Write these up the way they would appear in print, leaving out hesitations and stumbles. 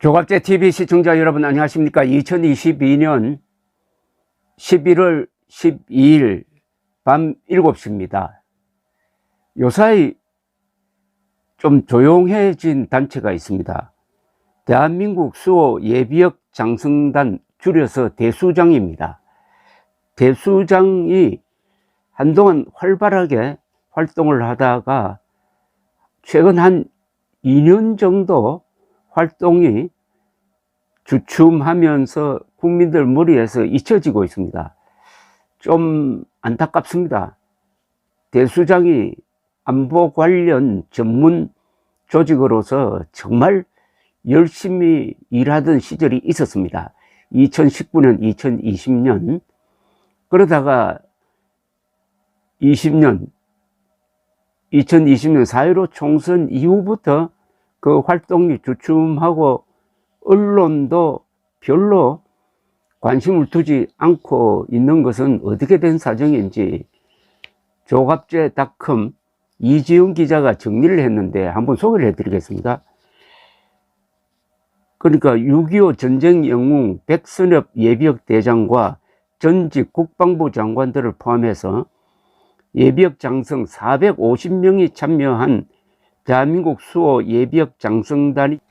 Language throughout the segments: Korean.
조갑제 TV 시청자 여러분 안녕하십니까? 2022년 11월 12일 밤 7시입니다. 요사이 좀 조용해진 단체가 있습니다. 대한민국 수호 예비역 장성단, 줄여서 대수장입니다. 대수장이 한동안 활발하게 활동을 하다가 최근 한 2년 정도 활동이 주춤하면서 국민들 머리에서 잊혀지고 있습니다. 좀 안타깝습니다. 대수장이 안보 관련 전문 조직으로서 정말 열심히 일하던 시절이 있었습니다. 2019년, 2020년, 그러다가 2020년 4.15 총선 이후부터 그 활동이 주춤하고 언론도 별로 관심을 두지 않고 있는 것은 어떻게 된 사정인지 조갑제닷컴 이지훈 기자가 정리를 했는데 한번 소개를 해드리겠습니다. 그러니까 6.25 전쟁 영웅 백선엽 예비역 대장과 전직 국방부 장관들을 포함해서 예비역 장성 450명이 참여한 대한민국 수호 예비역 장성단이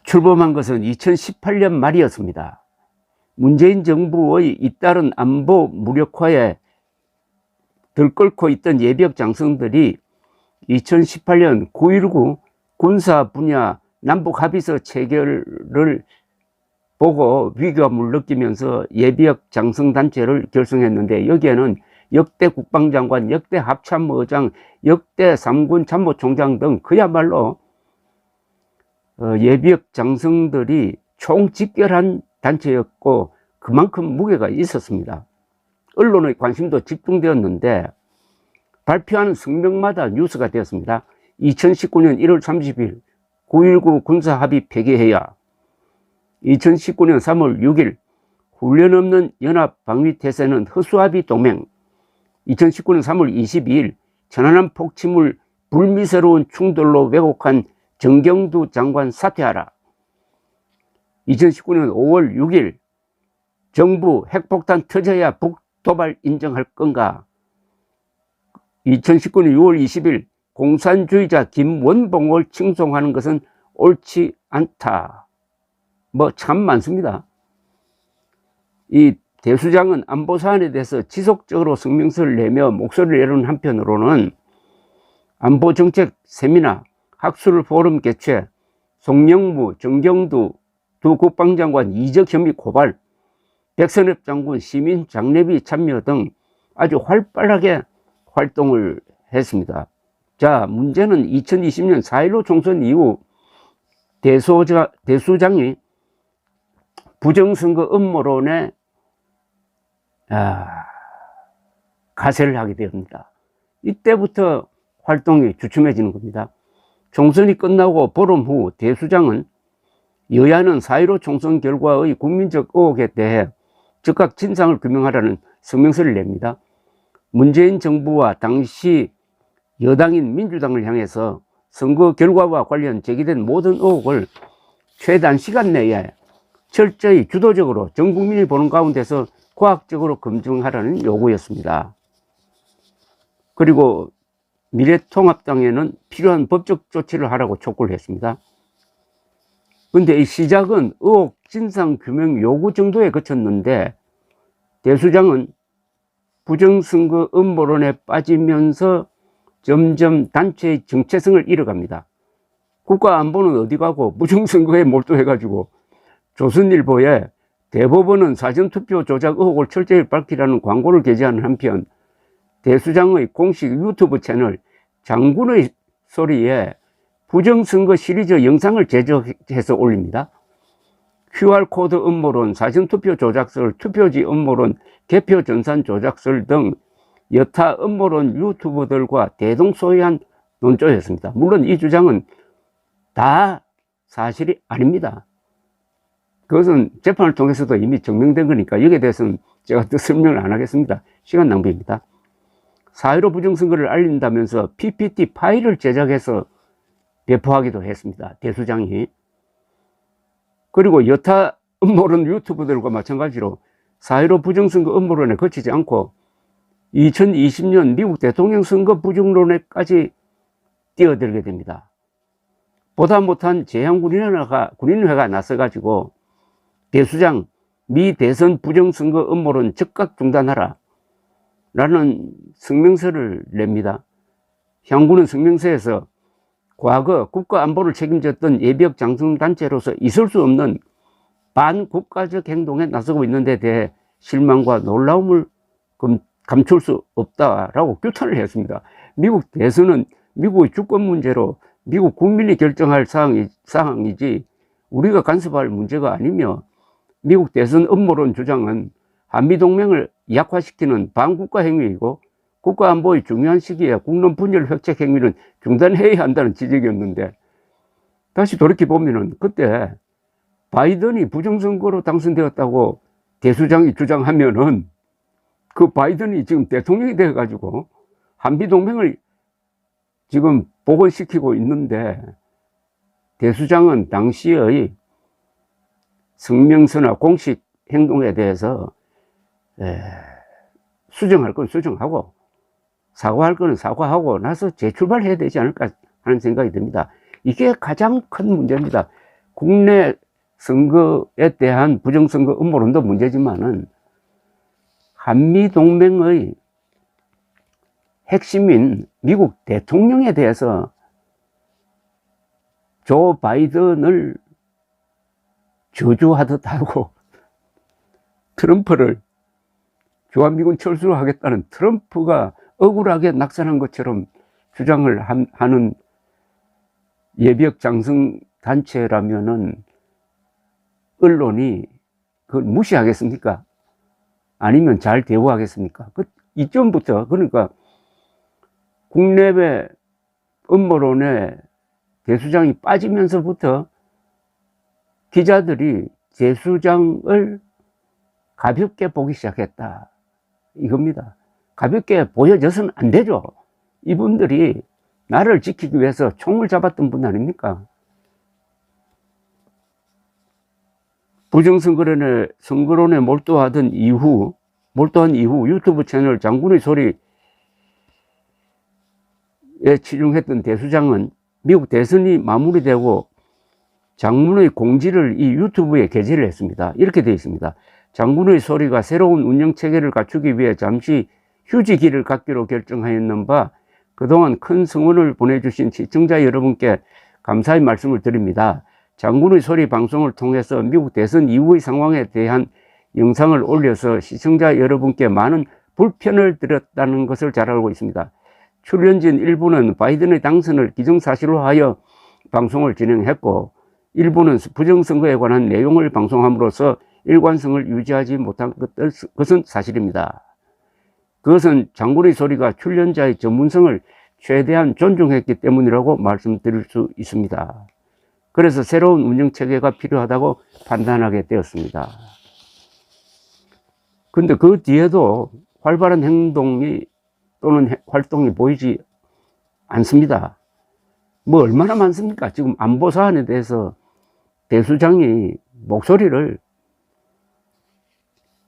출범한 것은 2018년 말이었습니다. 문재인 정부의 잇따른 안보 무력화에 들끓고 있던 예비역 장성들이 2018년 9.19 군사 분야 남북 합의서 체결을 보고 위기감을 느끼면서 예비역 장성단체를 결성했는데, 여기에는 역대 국방장관, 역대 합참의장, 역대 3군 참모총장 등 그야말로 예비역 장성들이 총집결한 단체였고 그만큼 무게가 있었습니다. 언론의 관심도 집중되었는데 발표하는 성명마다 뉴스가 되었습니다. 2019년 1월 30일 9.19 군사합의 폐기해야, 2019년 3월 6일 훈련 없는 연합방위태세는 허수아비 동맹, 2019년 3월 22일 천안함 폭침을 불미스러운 충돌로 왜곡한 정경두 장관 사퇴하라, 2019년 5월 6일 정부 핵폭탄 터져야 북도발 인정할 건가, 2019년 6월 20일 공산주의자 김원봉을 칭송하는 것은 옳지 않다. 뭐 참 많습니다. 이 대수장은 안보 사안에 대해서 지속적으로 성명서를 내며 목소리를 내는 한편으로는 안보정책 세미나, 학술 포럼 개최, 송영무, 정경두 두 국방장관 이적 혐의 고발, 백선엽 장군 시민 장례비 참여 등 아주 활발하게 활동을 했습니다. 자, 문제는 2020년 4.15 총선 이후 대수장이 부정선거 음모론에 가세를 하게 됩니다. 이때부터 활동이 주춤해지는 겁니다. 총선이 끝나고 보름 후 대수장은 여야는 4.15 총선 결과의 국민적 의혹에 대해 즉각 진상을 규명하라는 성명서를 냅니다. 문재인 정부와 당시 여당인 민주당을 향해서 선거 결과와 관련 제기된 모든 의혹을 최단 시간 내에 철저히 주도적으로 전 국민이 보는 가운데서 과학적으로 검증하라는 요구였습니다. 그리고 미래통합당에는 필요한 법적 조치를 하라고 촉구를 했습니다. 그런데 이 시작은 의혹 진상 규명 요구 정도에 그쳤는데 대수장은 부정선거 음모론에 빠지면서 점점 단체의 정체성을 잃어갑니다. 국가안보는 어디 가고 부정선거에 몰두해가지고 조선일보에 대법원은 사전투표 조작 의혹을 철저히 밝히라는 광고를 게재하는 한편 대수장의 공식 유튜브 채널 장군의 소리에 부정선거 시리즈 영상을 제작해서 올립니다. QR코드 음모론, 사전투표 조작설, 투표지 음모론, 개표 전산 조작설 등 여타 음모론 유튜버들과 대동소이한 논조였습니다. 물론 이 주장은 다 사실이 아닙니다. 그것은 재판을 통해서도 이미 증명된 거니까 여기에 대해서는 제가 또 설명을 안 하겠습니다. 시간 낭비입니다. 4.15 부정선거를 알린다면서 PPT 파일을 제작해서 배포하기도 했습니다. 대수장이. 그리고 여타 음모론 유튜버들과 마찬가지로 4.15 부정선거 음모론에 그치지 않고 2020년 미국 대통령 선거 부정론에까지 뛰어들게 됩니다. 보다 못한 재향군인회가 나서가지고 대수장 미 대선 부정선거 음모론 즉각 중단하라 라는 성명서를 냅니다. 향군은 성명서에서 과거 국가안보를 책임졌던 예비역 장성단체로서 있을 수 없는 반국가적 행동에 나서고 있는 데 대해 실망과 놀라움을 감출 수 없다라고 규탄을 했습니다. 미국 대선은 미국의 주권 문제로 미국 국민이 결정할 사항이지 우리가 간섭할 문제가 아니며, 미국 대선 음모론 주장은 한미동맹을 약화시키는 반국가 행위이고 국가안보의 중요한 시기에 국론 분열 획책 행위는 중단해야 한다는 지적이었는데, 다시 돌이켜보면 그때 바이든이 부정선거로 당선되었다고 대수장이 주장하면은 그 바이든이 지금 대통령이 되어가지고 한미동맹을 지금 복원시키고 있는데, 대수장은 당시의 성명서나 공식 행동에 대해서 수정할 건 수정하고 사과할 거는 사과하고 나서 재출발해야 되지 않을까 하는 생각이 듭니다. 이게 가장 큰 문제입니다. 국내 선거에 대한 부정선거 음모론도 문제지만은 한미동맹의 핵심인 미국 대통령에 대해서 조 바이든을 저주하듯 하고 트럼프를 주한미군 철수를 하겠다는 트럼프가 억울하게 낙선한 것처럼 주장을 하는 예비역 장성 단체라면은 언론이 그걸 무시하겠습니까? 아니면 잘 대우하겠습니까? 이점부터, 그러니까 국내외 음모론에 대수장이 빠지면서부터 기자들이 대수장을 가볍게 보기 시작했다, 이겁니다. 가볍게 보여져서는 안 되죠. 이분들이 나를 지키기 위해서 총을 잡았던 분 아닙니까? 부정선거론에 몰두한 이후 유튜브 채널 장군의 소리에 치중했던 대수장은 미국 대선이 마무리되고 장군의 공지를 이 유튜브에 게재를 했습니다. 이렇게 되어 있습니다. 장군의 소리가 새로운 운영체계를 갖추기 위해 잠시 휴지기를 갖기로 결정하였는 바, 그동안 큰 성원을 보내주신 시청자 여러분께 감사의 말씀을 드립니다. 장군의 소리 방송을 통해서 미국 대선 이후의 상황에 대한 영상을 올려서 시청자 여러분께 많은 불편을 드렸다는 것을 잘 알고 있습니다. 출연진 일부는 바이든의 당선을 기정사실화하여 방송을 진행했고, 일부는 부정선거에 관한 내용을 방송함으로써 일관성을 유지하지 못한 것은 사실입니다. 그것은 장군의 소리가 출연자의 전문성을 최대한 존중했기 때문이라고 말씀드릴 수 있습니다. 그래서 새로운 운영체계가 필요하다고 판단하게 되었습니다. 근데 그 뒤에도 활발한 행동이 또는 활동이 보이지 않습니다. 뭐 얼마나 많습니까? 지금 안보 사안에 대해서 대수장이 목소리를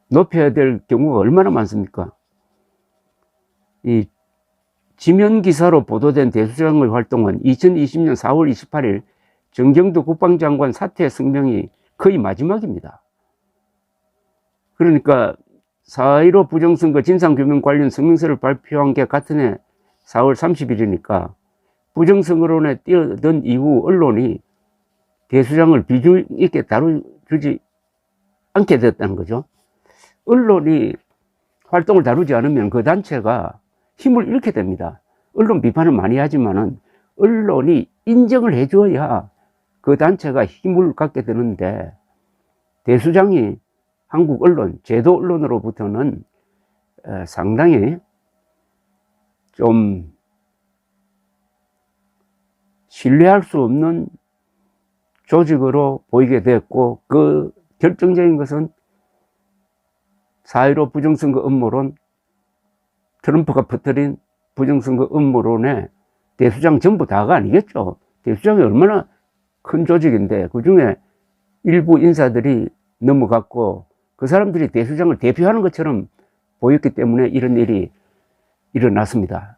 높여야 될 경우가 얼마나 많습니까? 이 지면 기사로 보도된 대수장의 활동은 2020년 4월 28일 정경도 국방장관 사퇴 성명이 거의 마지막입니다. 그러니까 4.15 부정선거 진상규명 관련 성명서를 발표한 게 같은 해 4월 30일이니까 부정선거론에 뛰어든 이후 언론이 대수장을 비중 있게 다루지 않게 됐다는 거죠. 언론이 활동을 다루지 않으면 그 단체가 힘을 잃게 됩니다. 언론 비판을 많이 하지만은 언론이 인정을 해줘야 그 단체가 힘을 갖게 되는데, 대수장이 한국 언론, 제도 언론으로부터는 상당히 좀 신뢰할 수 없는 조직으로 보이게 됐고, 그 결정적인 것은 4.15 부정선거 음모론, 트럼프가 퍼뜨린 부정선거 음모론에 대수장 전부 다가 아니겠죠. 대수장이 얼마나 큰 조직인데, 그 중에 일부 인사들이 넘어갔고 그 사람들이 대수장을 대표하는 것처럼 보였기 때문에 이런 일이 일어났습니다.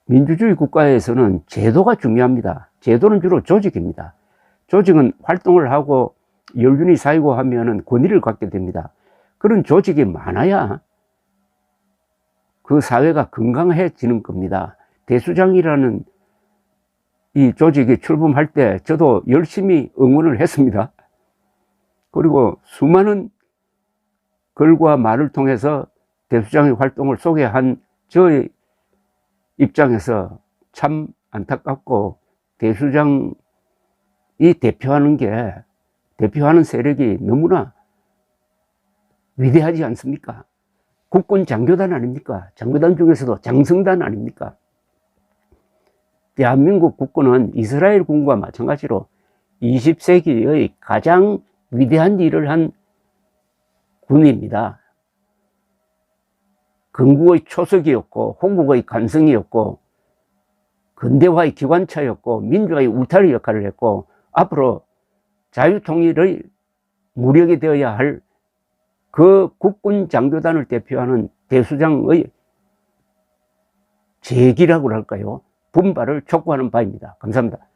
민주주의 국가에서는 제도가 중요합니다. 제도는 주로 조직입니다. 조직은 활동을 하고 연륜이 쌓이고 하면은 권위를 갖게 됩니다. 그런 조직이 많아야 그 사회가 건강해지는 겁니다. 대수장이라는 이 조직이 출범할 때 저도 열심히 응원을 했습니다. 그리고 수많은 글과 말을 통해서 대수장의 활동을 소개한 저의 입장에서 참 안타깝고, 대수장이 대표하는 세력이 너무나 위대하지 않습니까? 국군 장교단 아닙니까? 장교단 중에서도 장성단 아닙니까? 대한민국 국군은 이스라엘 군과 마찬가지로 20세기의 가장 위대한 일을 한 군입니다. 건국의 초석이었고 홍국의 간성이었고 근대화의 기관차였고 민주화의 울타리 역할을 했고 앞으로 자유통일의 무력이 되어야 할 그 국군 장교단을 대표하는 대수장의 재기라고 할까요? 분발을 촉구하는 바입니다. 감사합니다.